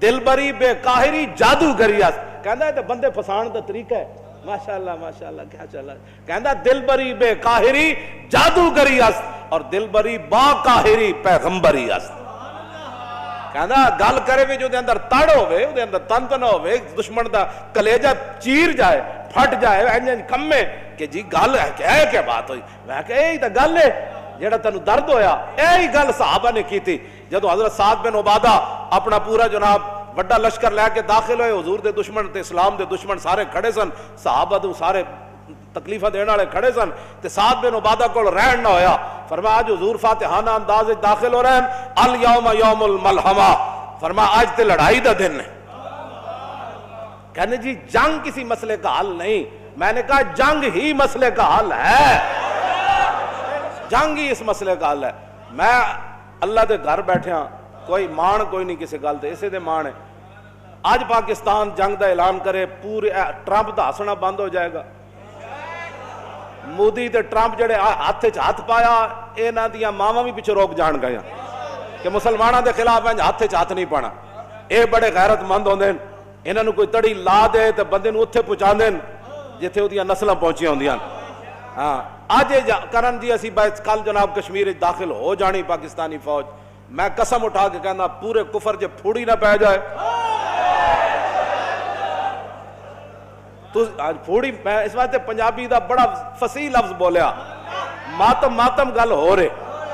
دل بری بے قاہری جادوگری است. کہندا ہے تے بندے فسان دا طریقہ ہے. ماشاءاللہ کیا چلا. کہندا دل بری بے قاہری جادوگری است اور دل بری با قاہری پیغمبری است. کہندا گل کرے وی جو دے اندر تڑ ہوے او دے اندر تنت نہ ہوے, دشمن دا کلیجہ چیر جائے پھٹ جائے انج کمے کہ جی گل ہے کیا بات ہوئی. میں کہ یہی تے گل ہے جیڑا تینوں درد ہویا. یہی گل صحابہ نے کی تھی جدو حضرت سعد بن عبادہ اپنا پورا جناب وڈا لشکر لے کے داخل ہوئے. حضور دے دشمن تے اسلام دے دشمن سارے کھڑے سن, صحابہ تو سارے تکلیفہ دینے والے کھڑے سن تے سعد بن عبادہ کو رہن نہ ہویا. فرمایا آج حضور فاتحانہ انداز داخل ہو رہے ہیں, الیوم یوم الملحمہ, فرمایا آج تے لڑائی دا دن ہے. کہنے جی جنگ کسی مسئلے کا حل نہیں. میں نے کہا جنگ ہی مسئلے کا حل ہے, جنگ ہی اس مسئلے کا حل ہے. میں اللہ دے گھر بیٹھے ہاں, کوئی مان کوئی نہیں کسی گل دے, اسے دے مان ہے. آج پاکستان جنگ دا اعلان کرے, پورے ٹرمپ دا ہسنا بند ہو جائے گا. مودی تے ٹرمپ جڑے ہاتھ چ ہاتھ پایا, انہاں دیاں ماواں بھی پیچھے روک جان گئے کہ مسلماناں دے خلاف ہاتھ چ ہاتھ نہیں پانا. اے بڑے غیرت مند ہوندے, انہاں نوں کوئی تڑی لا دے تے بندے نوں اوتھے پہنچا دین جتھے اودیاں نسلاں پہنچیاں ہوندیاں. ہاں اج کرن دی اسی کل جناب کشمیر داخل ہو جانی پاکستانی فوج. میں قسم اٹھا کے کہنا پورے کفر جے پھوڑی نہ پہ جائے تو پھوڑی. میں اس واسطے پنجابی دا بڑا فصیح لفظ بولیا, ماتم ماتم گل ہو رہے,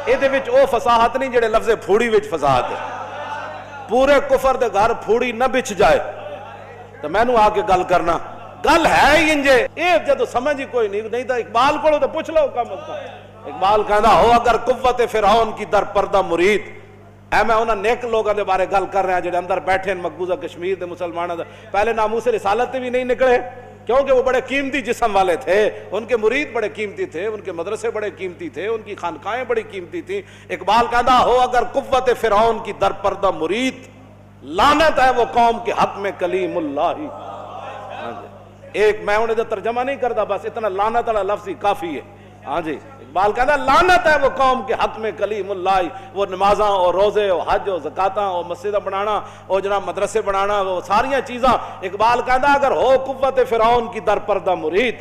اے دے وچ او فصاحت نہیں جڑے لفظ پھوڑی وچ فصاحت ہے. پورے کفر دے گھر پھوڑی نہ بچ جائے تو میں نو آ کے گل کرنا گل ہے ہی انجے. اے جدو سمجھ ہی کوئی نہیں تو اقبال کو تو پوچھ لو کم از کم. اقبال کہنا ہو اگر قوت فرعون کی در پردہ مرید. اے میں انہاں نیک لوگوں دے بارے گل کر رہے ہیں جڑے اندر بیٹھے ہیں مقبوضہ کشمیر دے مسلمانوں دے. پہلے ناموس رسالت بھی نہیں نکلے کیونکہ وہ بڑے قیمتی جسم والے تھے, ان کے مرید بڑے قیمتی تھے, ان کے مدرسے بڑے قیمتی تھے, ان کی خانقاہیں بڑی قیمتی تھیں. اقبال کہنا ہو اگر قوت فرعون کی در پردہ مرید, لعنت ہے وہ قوم کے حق میں کلیم اللہ. ایک میں انہیں ترجمہ نہیں کرتا, بس اتنا لعنت والا لفظ ہی کافی ہے. ہاں جی اقبال کہتا ہے لعنت ہے وہ قوم کے حق میں کلیم اللہ. وہ نمازاں اور روزے اور حج اور زکاتاں اور مسجدیں بنانا اور جناب مدرسے بنانا, وہ ساریاں چیزاں. اقبال کہتا ہے اگر ہو قوت فرعون کی در پردہ مرید,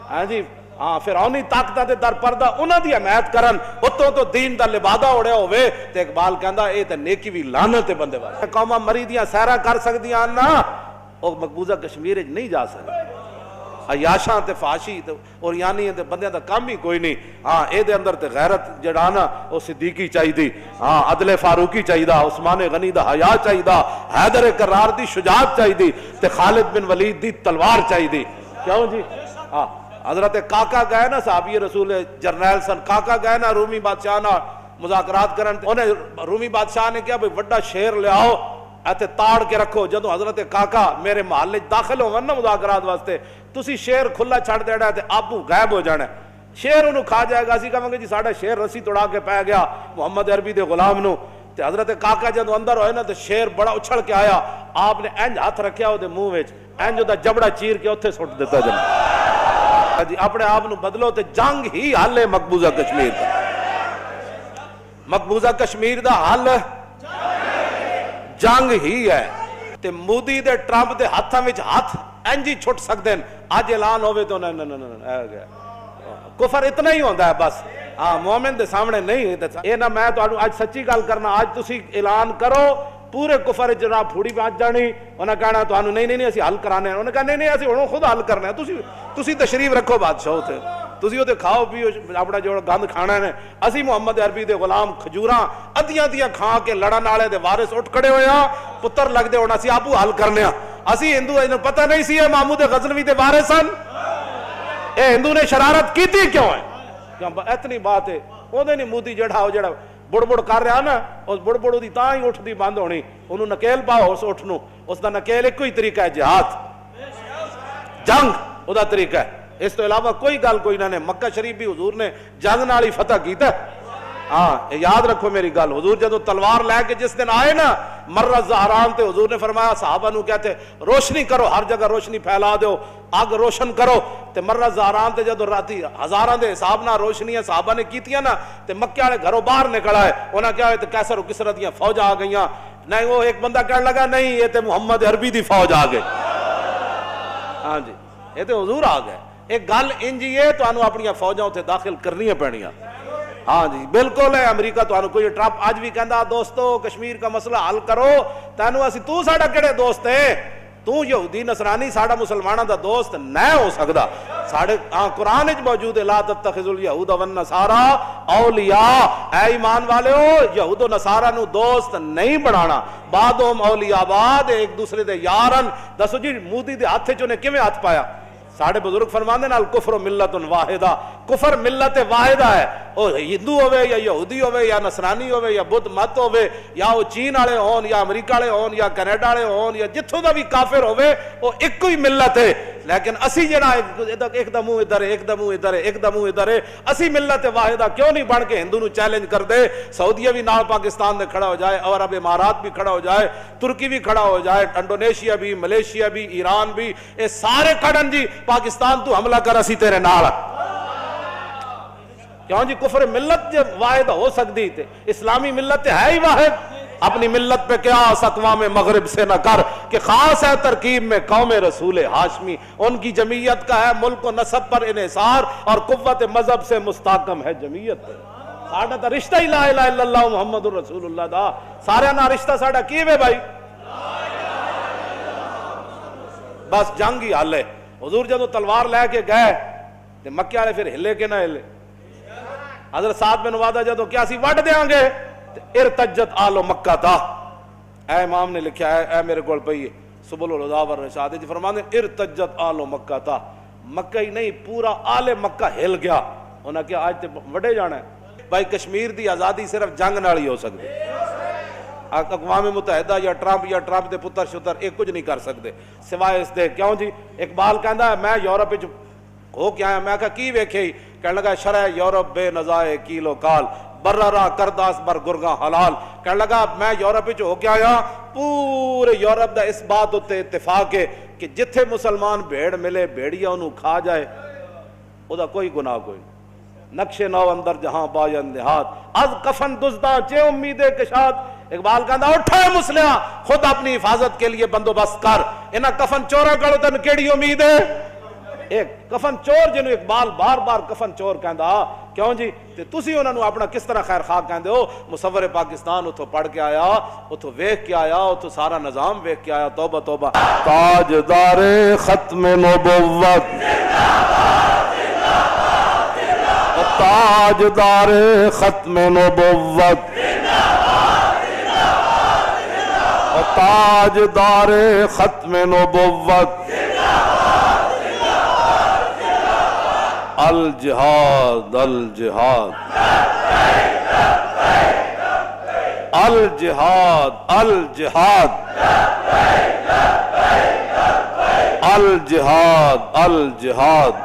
ہاں جی ہاں فرعونی طاقتاں دے در پردہ انہاں دی حمایت کرن, اتوں تو دین دا لبادہ اڑیا ہوئے تے اقبال کہندا اے تے نیکی بھی لعنت ہے بندے واسطے. قوماں مریدیاں سیرا کر سکدیاں نا, او مقبوضہ کشمیر وچ نہیں جا سکدی. عیاشاں تے فاشی تے اور یعنی تے بندیاں دا کام ہی کوئی نہیں. ہاں اے دے اندر تے غیرت جڑا نا او صدیقی چاہیدی, ہاں عدل فاروقی چاہیدا, عثمان غنی دا حیا چاہیدا, حیدر کرار دی شجاعت چاہیدی تے خالد بن ولید دی تلوار چاہیدی. کیوں جی ہاں حضرت کاکا گئے نا صحابی رسول جرنیل سن, کاکا گئے نا رومی بادشاہ نا مذاکرات کرن, انہیں رومی بادشاہ نے کیا بھئی وڈا شیر لے آؤ ایتھے تاڑ کے رکھو. جدو حضرت کاکا میرے محلے داخل ہون نا مذاکرات واسطے, تسی شیر کھلا چھڑ دینا تے آبو غائب ہو جانا, شیر انہوں کھا جائے گا. اسی کہاں گے جی ساڑھا شیر رسی توڑا کے پہ گیا محمد عربی دے غلام نو. تے حضرت کاکا جدو اندر ہوئے نا تے شیر بڑا اچھڑ کے آیا, آپ نے انج ہاتھ رکھیا ہو دے منہ وچ, انج دا جبڑا چیر کے اتھے سٹ دیتا جناب. جی اپنے آپ نو بدلو تے جنگ ہی حل ہے مقبوضہ کشمیر دا. مقبوضہ کشمیر دا حل جنگ ہی ہے. تے مودی دے ٹرمپ دے ہاتھاں وچ ہاتھ انج ہی چھٹ سکدے ہیں. اج اعلان ہوے تو کفر اتنا ہی ہوندا ہے بس. ہاں مومن دے سامنے نہیں. اے نہ میں تانوں اج سچی گل کرنا, اج تسی اعلان کرو پورے کفر جناب پھوڑی پہنچ جانی. انہاں کہنا تانوں نہیں اسی حل کرانے ہیں. انہاں کہنا نہیں اسی ہن خود حل کرنا ہے. تسی تشریف رکھو بادشاہ تے تسی او تے کھاؤ پیو اپنا جو گند کھانا ہے. اسی محمد عربی دے غلام کھجوراں ادیاں کھا کے لڑن والے دے وارث اٹھ کھڑے ہوئے ہاں, پتر لگ دے ہونا سی آپو حل کرنے ہاں. اسی ہندو انہوں پتہ نہیں سی محمود غزنوی دے وارث سن. اے ہندو نے شرارت کیتی کیوں ہے؟ اتنی بات ہے. او دے نہیں مودی جڑا بڑ کر رہا نا, اس بڑ دی تاں ہی اٹھ دی بند ہونی. انہوں نکیل پاؤ اس اٹھ نو, اس دا نکیل ایک ہی طریقہ ہے جہاد, جنگ او دا طریقہ ہے. اس تو علاوہ کوئی گل کوئی نہ. مکہ شریف بھی حضور نے جنگ نال ہی فتح کیتا. ہاں یاد رکھو میری گل, حضور جدو تلوار لے کے جس دن آئے نا مرہ زہران تے حضور نے فرمایا صحابہ نو کہتے روشنی کرو, ہر جگہ روشنی پھیلا دو, آگ روشن کرو. تے مرہ زہران تے جدو راتی ہزاراں دے حساب نہ روشنیاں صحابہ نے کیتیاں نا تے مکے والے گھروں باہر نکل آئے. انہاں کیا ہوئے تے کیسر و کسرا دیاں فوج آ گئیاں. نہیں وہ ایک بندہ کہنے لگا نہیں یہ تے محمد عربی دی فوج آ گئی. ہاں جی یہ تے حضور آ گئے. ایک گل انجی ہے تو انہوں اپنی فوجاں اتنے داخل کرنی پڑنیاں. ہاں جی بالکل ہے. امریکہ تو انہوں کوئی ٹرمپ آج بھی کہندا دوستو کشمیر کا مسئلہ حل کرو. تینوں اسی تو ساڑا کڑے دوست ہے؟ تو یہودی نصرانی ساڑا مسلمانہ دا دوست نہ ہو سکدا. ساڑے قرآن اچ موجود ہے لا تتخذوا اليہود والنصارى اولیاء. اے ایمان والے ہو یہود و نصارہ نو دوست نہیں بنانا. بعدهم اولیاء بعد ایک دوسرے دے یارن. دسو جی مودی دے ہاتھ چونے کیویں ہاتھ پایا؟ ساڑھے بزرگ فرماندے نا الکفر ملت واحدہ. کفر ملت واحدہ ہے. او ہندو ہوئے یا یہودی ہوئے یا نصرانی ہوئے یا بدھ مت ہوئے یا وہ چین والے ہون یا امریکہ والے ہون یا کینیڈا والے ہون یا جتھوں دا بھی کافر ہوئے وہ ایک ہی ملت ہے. لیکن اسی جڑا ایک دمو ادھر ہے ایک دمو ادھر ہے ایک دمو ادھر ہے. اسی ملت واحدہ کیوں نہیں بن کے ہندو نو چیلنج کر دے؟ سعودیہ بھی نال پاکستان دے کھڑا ہو جائے اور عرب امارات بھی کھڑا ہو جائے ترکی بھی کھڑا ہو جائے انڈونیشیا بھی ملیشیا بھی ایران بھی اے سارے کھڑن جی پاکستان تو حملہ کر اسی تیرے نال. کیوں جی کفر ملت جب واحد ہو سکتی تھے اسلامی ملت ہے ہی واحد. اپنی ملت پہ قیاس اقوام مغرب سے نہ کر کہ خاص ہے ترکیب میں قوم رسول ہاشمی. ان کی جمعیت کا ہے ملک و نسب پر انحصار اور قوت مذہب سے مستحکم ہے جمعیت. ساڑھا تا رشتہ ہی لا الہ الا اللہ محمد رسول اللہ دا. سارے نا رشتہ ساڑھا کیوے بھائی؟ بس جنگ ہی حل ہے. حضور جدو تلوار لے کے گئے تے مکے والے پھر ہلے کے نہ ہلے. حضرت سعد بن عبادہ جدو کیا سی وڈ دیاں گے ارتجت آل مکہ تھا. اے امام نے لکھا ہے اے میرے گول پئی سبل الہدا والرشاد جی فرماندے ارتجت آل مکہ تھا. مکہ ہی نہیں پورا آل مکہ ہل گیا. انہاں کیا آج تے وڈے جانا ہے بھائی. کشمیر دی آزادی صرف جنگ نال ہی ہو سکتی. اقوام متحدہ یا ٹرمپ دے پتر شتر ایک کچھ نہیں کر سکتے سوائے اس دے. کیوں جی اقبال کہندا ہے میں یورپ وچ ہو کے آیا. میں کہا کی ویکھے؟ کہنے لگا شرح یورپ بے نزائے کیلو کال بررا کرداس بر گرگاں حلال. کہنے لگا میں یورپ وچ ہو کے آیا پورے یورپ دا اس بات تے اتفاق ہے کہ جتھے مسلمان بھیڑ ملے بھیڑیا انہوں کھا جائے او دا کوئی گناہ کوئی. نقش نو اندر جہاں باین نہاد از کفن دزداں چے امید کشاد. اقبال کہندا اٹھے مسلماں خود اپنی حفاظت کے لیے بندوبست کر. انہاں کفن چورا کڑو تن کیڑی امید ہے؟ ایک کفن چور جنوں اقبال بار بار کفن چور کہندا. کیوں جی تے تسی انہاں نو اپنا کس طرح خیر خواہ کہندے ہو؟ مصور پاکستان اتھوں پڑھ کے آیا اتھوں ویکھ کے آیا اتھوں سارا نظام ویکھ کے آیا. توبہ توبہ. تاجدار ختم نبوت تاجدار ختم نبوت تاجدار ختم نبوت الجہاد الجہاد الجہاد الجہاد الجہاد الجہاد